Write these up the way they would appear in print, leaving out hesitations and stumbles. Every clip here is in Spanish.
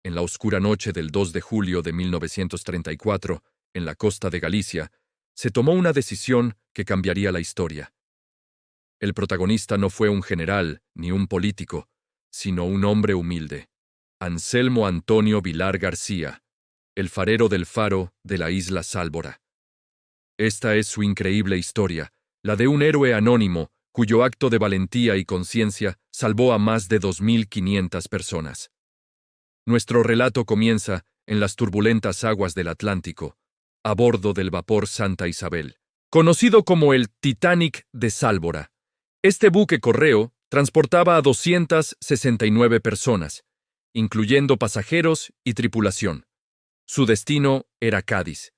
en la oscura noche del 2 de julio de 1934, en la costa de Galicia, se tomó una decisión que cambiaría la historia. El protagonista no fue un general ni un político, sino un hombre humilde, Anselmo Antonio Vilar García, el farero del faro de la isla Sálvora. Esta es su increíble historia, la de un héroe anónimo cuyo acto de valentía y conciencia salvó a más de 2.500 personas. Nuestro relato comienza en las turbulentas aguas del Atlántico, a bordo del vapor Santa Isabel, conocido como el Titanic de Sálvora. Este buque correo transportaba a 269 personas, incluyendo pasajeros y tripulación. Su destino era Cádiz,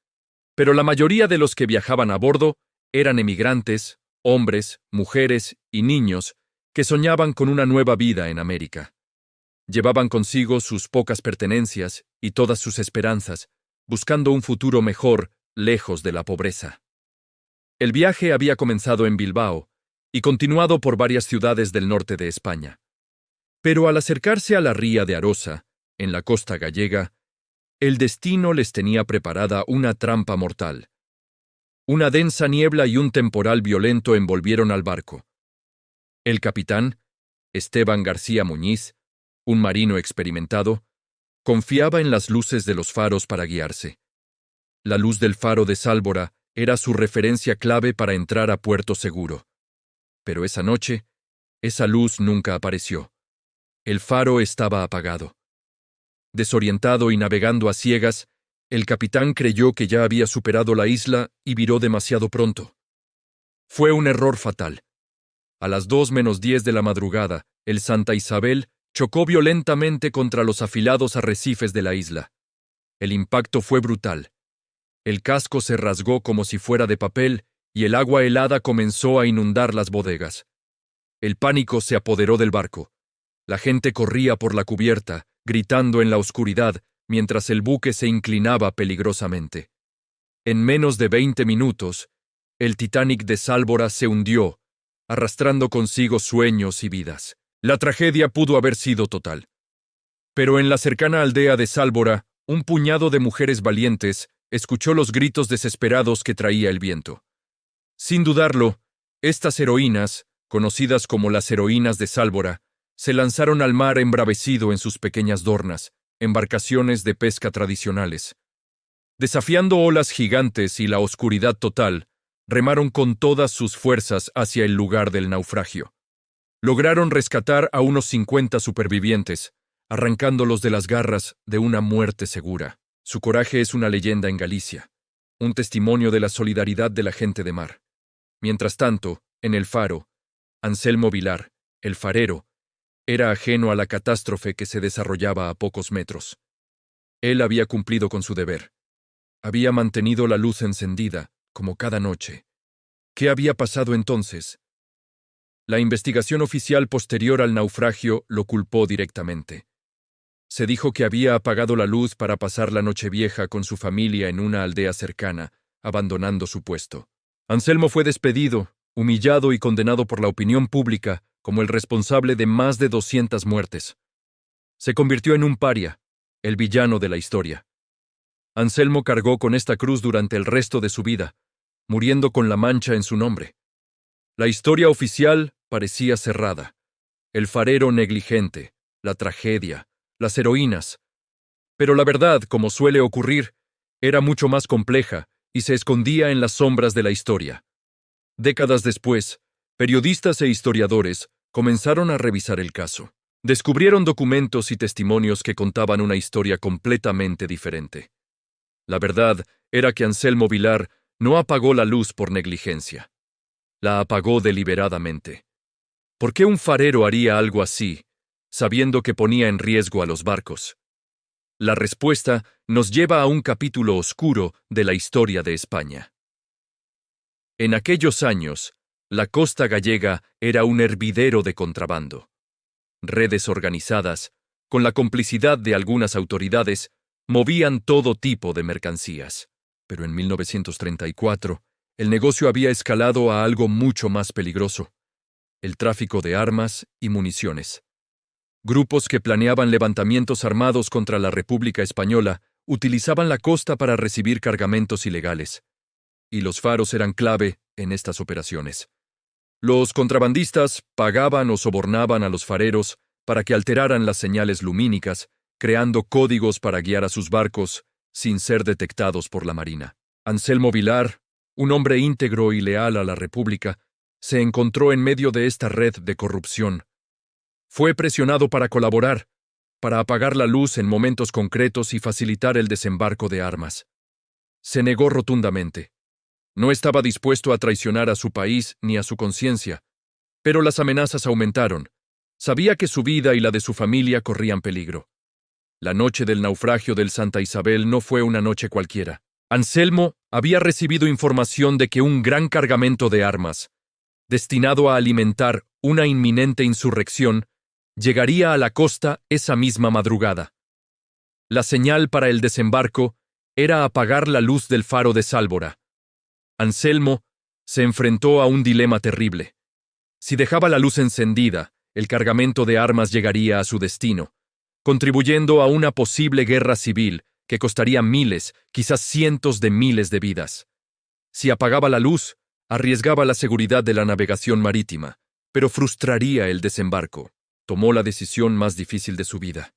pero la mayoría de los que viajaban a bordo eran emigrantes, hombres, mujeres y niños que soñaban con una nueva vida en América. Llevaban consigo sus pocas pertenencias y todas sus esperanzas, buscando un futuro mejor, lejos de la pobreza. El viaje había comenzado en Bilbao y continuado por varias ciudades del norte de España. Pero al acercarse a la ría de Arosa, en la costa gallega, el destino les tenía preparada una trampa mortal. Una densa niebla y un temporal violento envolvieron al barco. El capitán, Esteban García Muñiz, un marino experimentado, confiaba en las luces de los faros para guiarse. La luz del faro de Sálvora era su referencia clave para entrar a puerto seguro. Pero esa noche, esa luz nunca apareció. El faro estaba apagado. Desorientado y navegando a ciegas, el capitán creyó que ya había superado la isla y viró demasiado pronto. Fue un error fatal. A las 2:10 de la madrugada, el Santa Isabel chocó violentamente contra los afilados arrecifes de la isla. El impacto fue brutal. El casco se rasgó como si fuera de papel y el agua helada comenzó a inundar las bodegas. El pánico se apoderó del barco. La gente corría por la cubierta, gritando en la oscuridad, mientras el buque se inclinaba peligrosamente. En menos de 20 minutos, el Titanic de Sálvora se hundió, arrastrando consigo sueños y vidas. La tragedia pudo haber sido total. Pero en la cercana aldea de Sálvora, un puñado de mujeres valientes escuchó los gritos desesperados que traía el viento. Sin dudarlo, estas heroínas, conocidas como las heroínas de Sálvora, se lanzaron al mar embravecido en sus pequeñas dornas, embarcaciones de pesca tradicionales. Desafiando olas gigantes y la oscuridad total, remaron con todas sus fuerzas hacia el lugar del naufragio. Lograron rescatar a unos 50 supervivientes, arrancándolos de las garras de una muerte segura. Su coraje es una leyenda en Galicia, un testimonio de la solidaridad de la gente de mar. Mientras tanto, en el faro, Anselmo Vilar, el farero, era ajeno a la catástrofe que se desarrollaba a pocos metros. Él había cumplido con su deber. Había mantenido la luz encendida, como cada noche. ¿Qué había pasado entonces? La investigación oficial posterior al naufragio lo culpó directamente. Se dijo que había apagado la luz para pasar la Nochevieja con su familia en una aldea cercana, abandonando su puesto. Anselmo fue despedido, humillado y condenado por la opinión pública como el responsable de más de 200 muertes. Se convirtió en un paria, el villano de la historia. Anselmo cargó con esta cruz durante el resto de su vida, muriendo con la mancha en su nombre. La historia oficial parecía cerrada. El farero negligente, la tragedia, las heroínas. Pero la verdad, como suele ocurrir, era mucho más compleja y se escondía en las sombras de la historia. Décadas después, periodistas e historiadores comenzaron a revisar el caso. Descubrieron documentos y testimonios que contaban una historia completamente diferente. La verdad era que Anselmo Vilar no apagó la luz por negligencia. La apagó deliberadamente. ¿Por qué un farero haría algo así, sabiendo que ponía en riesgo a los barcos? La respuesta nos lleva a un capítulo oscuro de la historia de España. En aquellos años, la costa gallega era un hervidero de contrabando. Redes organizadas, con la complicidad de algunas autoridades, movían todo tipo de mercancías. Pero en 1934, el negocio había escalado a algo mucho más peligroso: el tráfico de armas y municiones. Grupos que planeaban levantamientos armados contra la República Española utilizaban la costa para recibir cargamentos ilegales, y los faros eran clave en estas operaciones. Los contrabandistas pagaban o sobornaban a los fareros para que alteraran las señales lumínicas, creando códigos para guiar a sus barcos sin ser detectados por la Marina. Anselmo Vilar, un hombre íntegro y leal a la República, se encontró en medio de esta red de corrupción. Fue presionado para colaborar, para apagar la luz en momentos concretos y facilitar el desembarco de armas. Se negó rotundamente. No estaba dispuesto a traicionar a su país ni a su conciencia, pero las amenazas aumentaron. Sabía que su vida y la de su familia corrían peligro. La noche del naufragio del Santa Isabel no fue una noche cualquiera. Anselmo había recibido información de que un gran cargamento de armas, destinado a alimentar una inminente insurrección, llegaría a la costa esa misma madrugada. La señal para el desembarco era apagar la luz del faro de Sálvora. Anselmo se enfrentó a un dilema terrible. Si dejaba la luz encendida, el cargamento de armas llegaría a su destino, contribuyendo a una posible guerra civil que costaría miles, quizás cientos de miles de vidas. Si apagaba la luz, arriesgaba la seguridad de la navegación marítima, pero frustraría el desembarco. Tomó la decisión más difícil de su vida.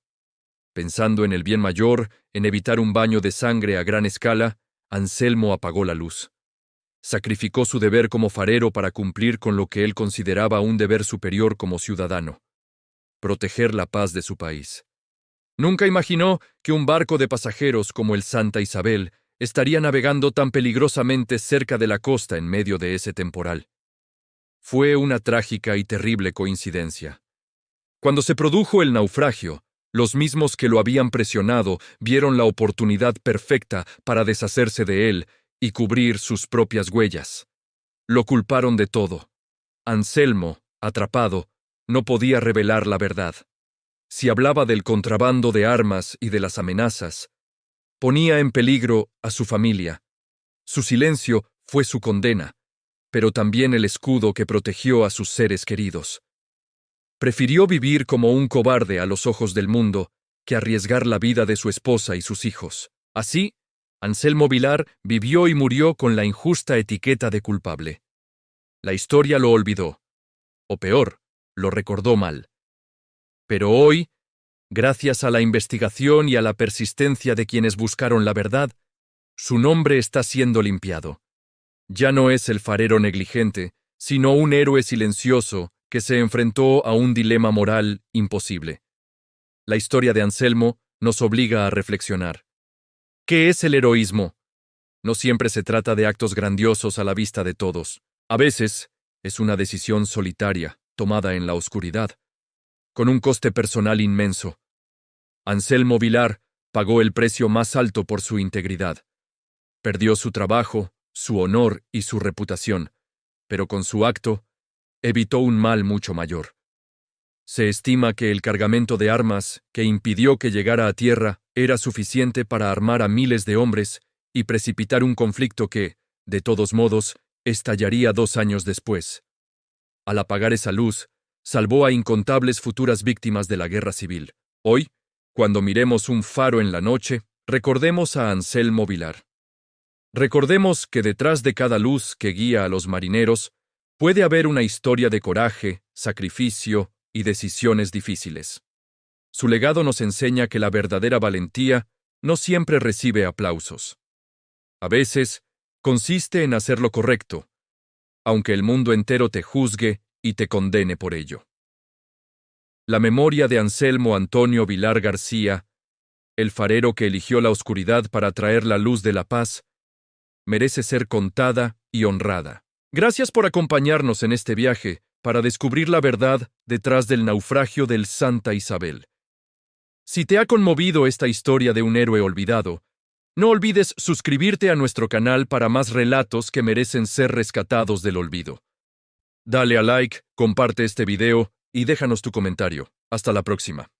Pensando en el bien mayor, en evitar un baño de sangre a gran escala, Anselmo apagó la luz. Sacrificó su deber como farero para cumplir con lo que él consideraba un deber superior como ciudadano: proteger la paz de su país. Nunca imaginó que un barco de pasajeros como el Santa Isabel estaría navegando tan peligrosamente cerca de la costa en medio de ese temporal. Fue una trágica y terrible coincidencia. Cuando se produjo el naufragio, los mismos que lo habían presionado vieron la oportunidad perfecta para deshacerse de él y cubrir sus propias huellas. Lo culparon de todo. Anselmo, atrapado, no podía revelar la verdad. Si hablaba del contrabando de armas y de las amenazas, ponía en peligro a su familia. Su silencio fue su condena, pero también el escudo que protegió a sus seres queridos. Prefirió vivir como un cobarde a los ojos del mundo que arriesgar la vida de su esposa y sus hijos. Así, Anselmo Vilar vivió y murió con la injusta etiqueta de culpable. La historia lo olvidó, o peor, lo recordó mal. Pero hoy, gracias a la investigación y a la persistencia de quienes buscaron la verdad, su nombre está siendo limpiado. Ya no es el farero negligente, sino un héroe silencioso que se enfrentó a un dilema moral imposible. La historia de Anselmo nos obliga a reflexionar. ¿Qué es el heroísmo? No siempre se trata de actos grandiosos a la vista de todos. A veces, es una decisión solitaria, tomada en la oscuridad, con un coste personal inmenso. Anselmo Vilar pagó el precio más alto por su integridad. Perdió su trabajo, su honor y su reputación, pero con su acto evitó un mal mucho mayor. Se estima que el cargamento de armas que impidió que llegara a tierra era suficiente para armar a miles de hombres y precipitar un conflicto que, de todos modos, estallaría 2 años después. Al apagar esa luz, salvó a incontables futuras víctimas de la guerra civil. Hoy, cuando miremos un faro en la noche, recordemos a Anselmo Vilar. Recordemos que detrás de cada luz que guía a los marineros puede haber una historia de coraje, sacrificio y decisiones difíciles. Su legado nos enseña que la verdadera valentía no siempre recibe aplausos. A veces, consiste en hacer lo correcto, aunque el mundo entero te juzgue y te condene por ello. La memoria de Anselmo Antonio Vilar García, el farero que eligió la oscuridad para traer la luz de la paz, merece ser contada y honrada. Gracias por acompañarnos en este viaje para descubrir la verdad detrás del naufragio del Santa Isabel. Si te ha conmovido esta historia de un héroe olvidado, no olvides suscribirte a nuestro canal para más relatos que merecen ser rescatados del olvido. Dale a like, comparte este video y déjanos tu comentario. Hasta la próxima.